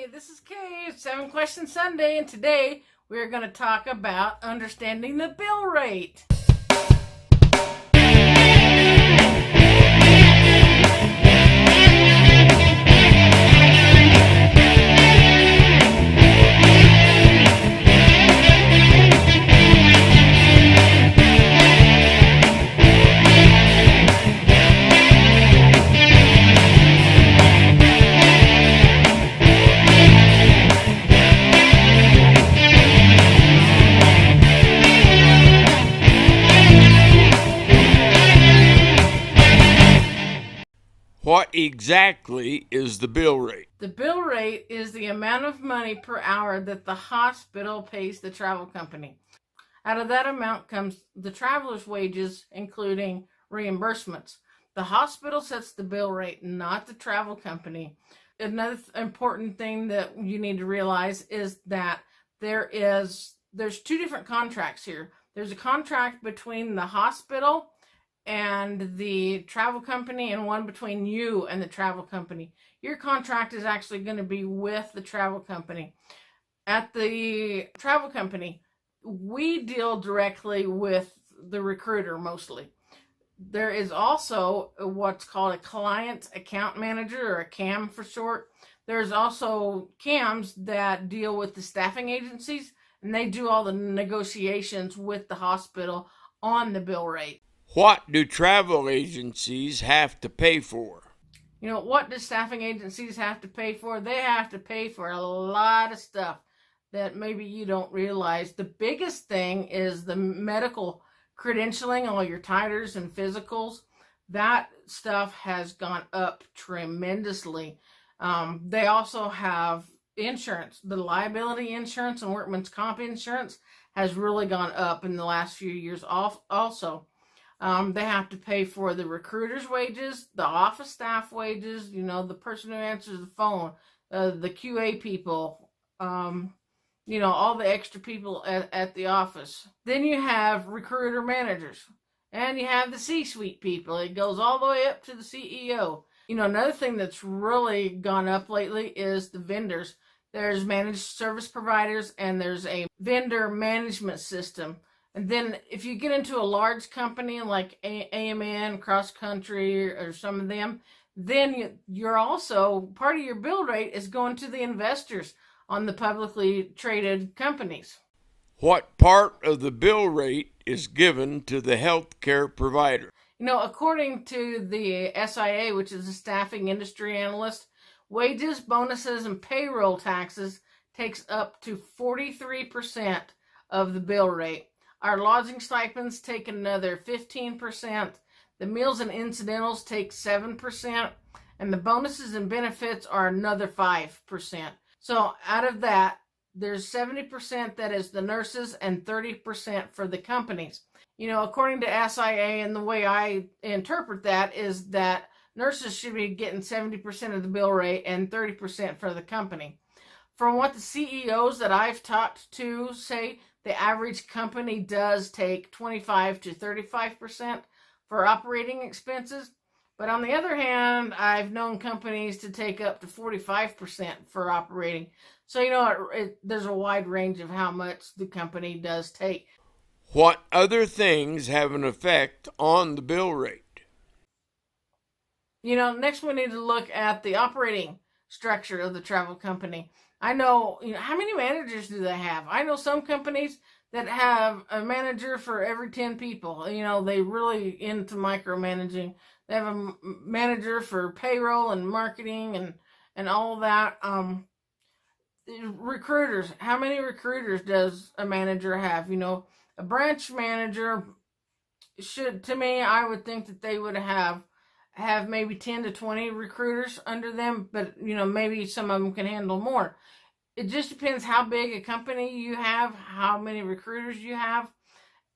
Hey, this is Kay, 7 Question Sunday, and today we're going to talk about understanding the bill rate. What exactly is the bill rate? The bill rate is the amount of money per hour that the hospital pays the travel company. Out of that amount comes the traveler's wages, including reimbursements. The hospital sets the bill rate, not the travel company. Another important thing that you need to realize is that there's 2 different contracts here. There's a contract between the hospital and the travel company, and one between you and the travel company. Your contract is actually going to be with the travel company. At the travel company, we deal directly with the recruiter mostly. There is also what's called a client account manager, or a CAM for short. There's also CAMs that deal with the staffing agencies, and they do all the negotiations with the hospital on the bill rate. What do travel agencies have to pay for? What do staffing agencies have to pay for? They have to pay for a lot of stuff that maybe you don't realize. The biggest thing is the medical credentialing, all your titers and physicals. That stuff has gone up tremendously. They also have insurance. The liability insurance and workman's comp insurance has really gone up in the last few years also. They have to pay for the recruiter's wages, the office staff wages, the person who answers the phone, the QA people, all the extra people at the office. Then you have recruiter managers, and you have the C-suite people. It goes all the way up to the CEO. Another thing that's really gone up lately is the vendors. There's managed service providers, and there's a vendor management system. And then if you get into a large company like AMN, Cross Country, or some of them, then you're also, part of your bill rate is going to the investors on the publicly traded companies. What part of the bill rate is given to the healthcare provider? According to the SIA, which is the Staffing Industry Analyst, wages, bonuses, and payroll taxes takes up to 43% of the bill rate. Our lodging stipends take another 15%. The meals and incidentals take 7%. And the bonuses and benefits are another 5%. So out of that, there's 70% that is the nurses and 30% for the companies. According to SIA, and the way I interpret that is that nurses should be getting 70% of the bill rate and 30% for the company. From what the CEOs that I've talked to say, the average company does take 25 to 35% for operating expenses. But on the other hand, I've known companies to take up to 45% for operating. So, there's a wide range of how much the company does take. What other things have an effect on the bill rate? Next we need to look at the operating structure of the travel company. I know, how many managers do they have? I know some companies that have a manager for every 10 people. They really into micromanaging. They have a manager for payroll and marketing and all that. Recruiters. How many recruiters does a manager have? A branch manager should, to me, I would think that they would have maybe 10 to 20 recruiters under them, but maybe some of them can handle more. It just depends how big a company you have, how many recruiters you have,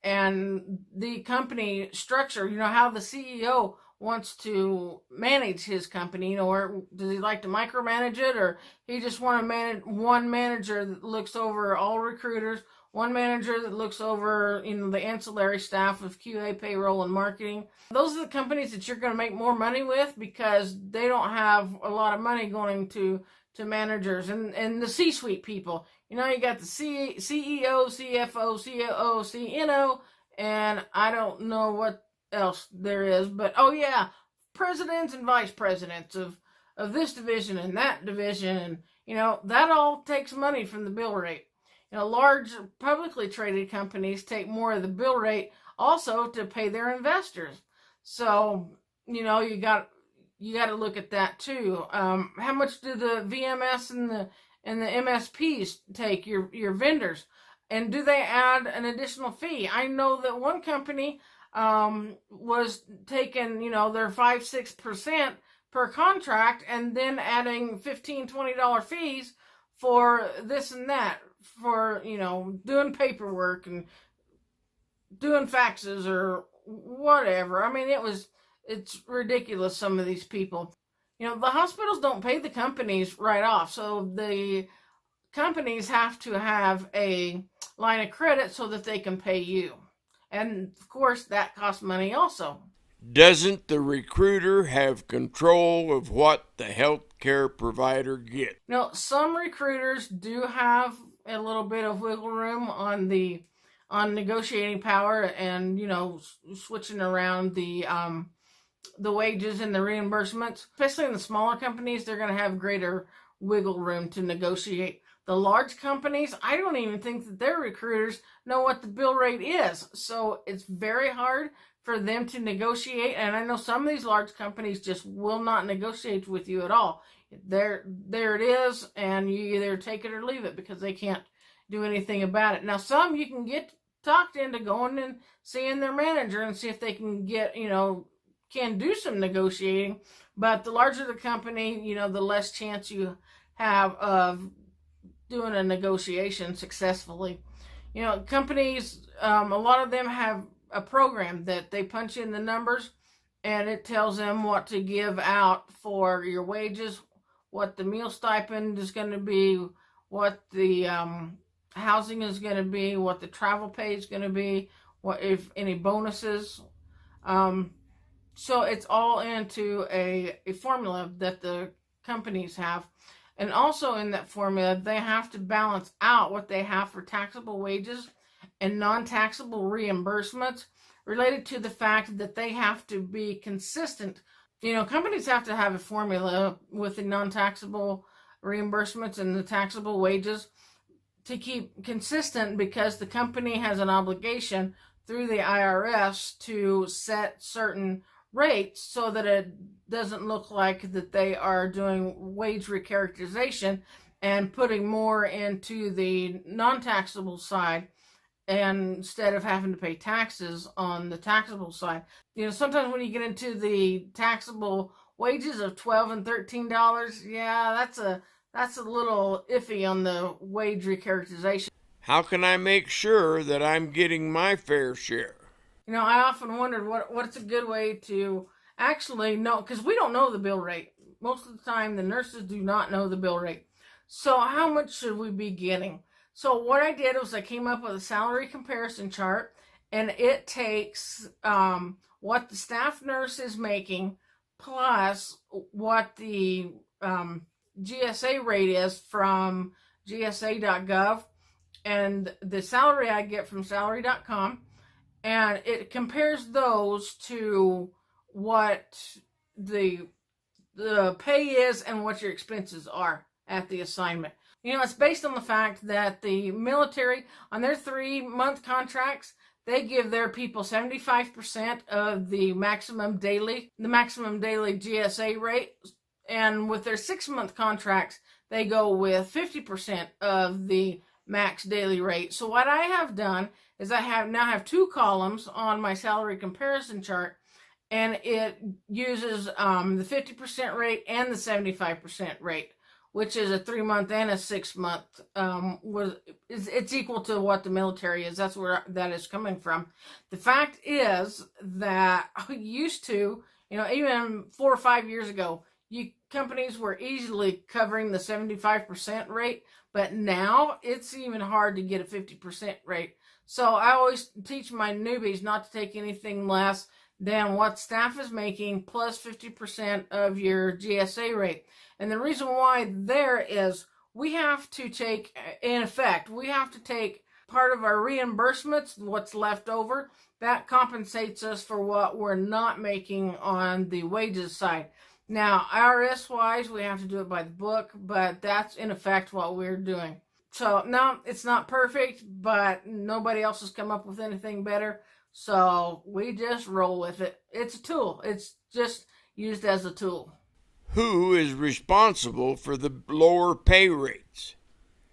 and the company structure, how the CEO wants to manage his company, or does he like to micromanage it, or he just want to manage one manager that looks over all recruiters, one manager that looks over, the ancillary staff of QA, payroll, and marketing. Those are the companies that you're going to make more money with, because they don't have a lot of money going to to managers and the C-suite people. You know, you got the CEO, CFO, COO, CNO, and I don't know what else there is, but oh yeah, presidents and vice presidents of this division and that division, and you know, that all takes money from the bill rate. You know, large publicly traded companies take more of the bill rate also to pay their investors. So, you know, you got to look at that too. How much do the VMS and the MSPs take, your vendors, and do they add an additional fee? I know that one company was taking, you know, their 5-6% per contract and then adding $15-20 fees for this and that, for, you know, doing paperwork and doing faxes or whatever. I mean, it's ridiculous, some of these people. You know, the hospitals don't pay the companies right off, so the companies have to have a line of credit so that they can pay you. And of course, that costs money also. Doesn't the recruiter have control of what the healthcare provider gets? You know, some recruiters do have a little bit of wiggle room on negotiating power, and you know, switching around the wages and the reimbursements. Especially in the smaller companies, they're going to have greater wiggle room to negotiate. The large companies, I don't even think that their recruiters know what the bill rate is. So it's very hard for them to negotiate. And I know some of these large companies just will not negotiate with you at all. There it is, and you either take it or leave it because they can't do anything about it. Now, some you can get talked into going and seeing their manager and see if they can get, you know, can do some negotiating. But the larger the company, you know, the less chance you have of doing a negotiation successfully. You know, companies, a lot of them have a program that they punch in the numbers and it tells them what to give out for your wages, what the meal stipend is going to be, what the housing is going to be, what the travel pay is going to be, what if any bonuses. So it's all into a formula that the companies have. And also in that formula, they have to balance out what they have for taxable wages and non-taxable reimbursements related to the fact that they have to be consistent. You know, companies have to have a formula with the non-taxable reimbursements and the taxable wages to keep consistent, because the company has an obligation through the IRS to set certain rates so that it doesn't look like that they are doing wage recharacterization and putting more into the non-taxable side, and instead of having to pay taxes on the taxable side. You know, sometimes when you get into the taxable wages of $12 and $13, yeah, that's a little iffy on the wage recharacterization. How can I make sure that I'm getting my fair share? You know, I often wondered what's a good way to actually know, because we don't know the bill rate. Most of the time, the nurses do not know the bill rate. So how much should we be getting? So what I did was I came up with a salary comparison chart, and it takes what the staff nurse is making plus what the GSA rate is from GSA.gov, and the salary I get from salary.com. And it compares those to what the pay is and what your expenses are at the assignment. You know, it's based on the fact that the military, on their 3-month contracts, they give their people 75% of the maximum daily GSA rate. And with their 6-month contracts, they go with 50% of the max daily rate. So what I have done is I now have 2 columns on my salary comparison chart, and it uses the 50% rate and the 75% rate, which is a 3-month and a 6-month. It's equal to what the military is. That's where that is coming from. The fact is that used to, you know, even 4 or 5 years ago, companies were easily covering the 75% rate, but now it's even hard to get a 50% rate. So I always teach my newbies not to take anything less than what staff is making plus 50% of your GSA rate. And the reason why there is we have to take, in effect, we have to take part of our reimbursements, what's left over, that compensates us for what we're not making on the wages side. Now, IRS wise, we have to do it by the book, but that's in effect what we're doing. So, no, it's not perfect, but nobody else has come up with anything better. So, we just roll with it. It's a tool, it's just used as a tool. Who is responsible for the lower pay rates?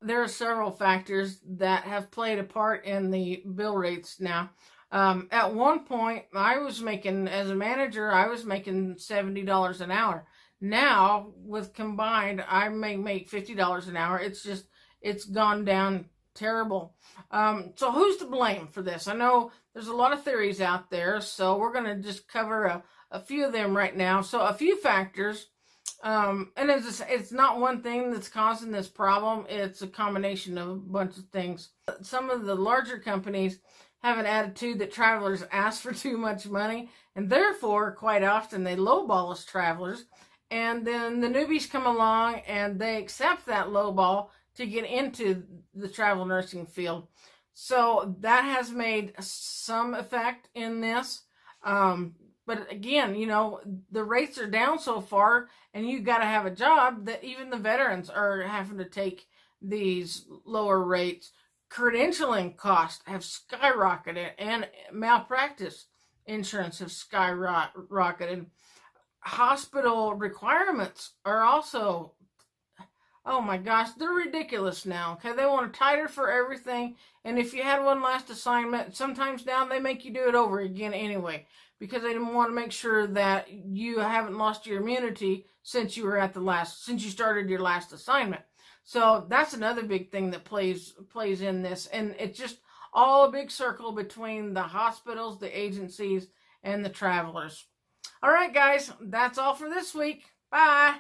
There are several factors that have played a part in the bill rates now. At one point, I was making, as a manager, I was making $70 an hour. Now, with combined, I may make $50 an hour. It's gone down terrible. So who's to blame for this? I know there's a lot of theories out there, so we're going to just cover a few of them right now. So a few factors. And it's not one thing that's causing this problem. It's a combination of a bunch of things. Some of the larger companies have an attitude that travelers ask for too much money, and therefore, quite often, they lowball us travelers. And then the newbies come along and they accept that lowball to get into the travel nursing field. So that has made some effect in this. But again, you know, the rates are down so far, and you got to have a job, that even the veterans are having to take these lower rates. Credentialing costs have skyrocketed, and malpractice insurance have skyrocketed. Hospital requirements are also, oh my gosh, they're ridiculous now. Okay, they want a tighter for everything, and if you had one last assignment, sometimes now they make you do it over again anyway, because they want to make sure that you haven't lost your immunity since you started your last assignment. So that's another big thing that plays in this, and it's just all a big circle between the hospitals, the agencies, and the travelers. All right, guys, that's all for this week. Bye.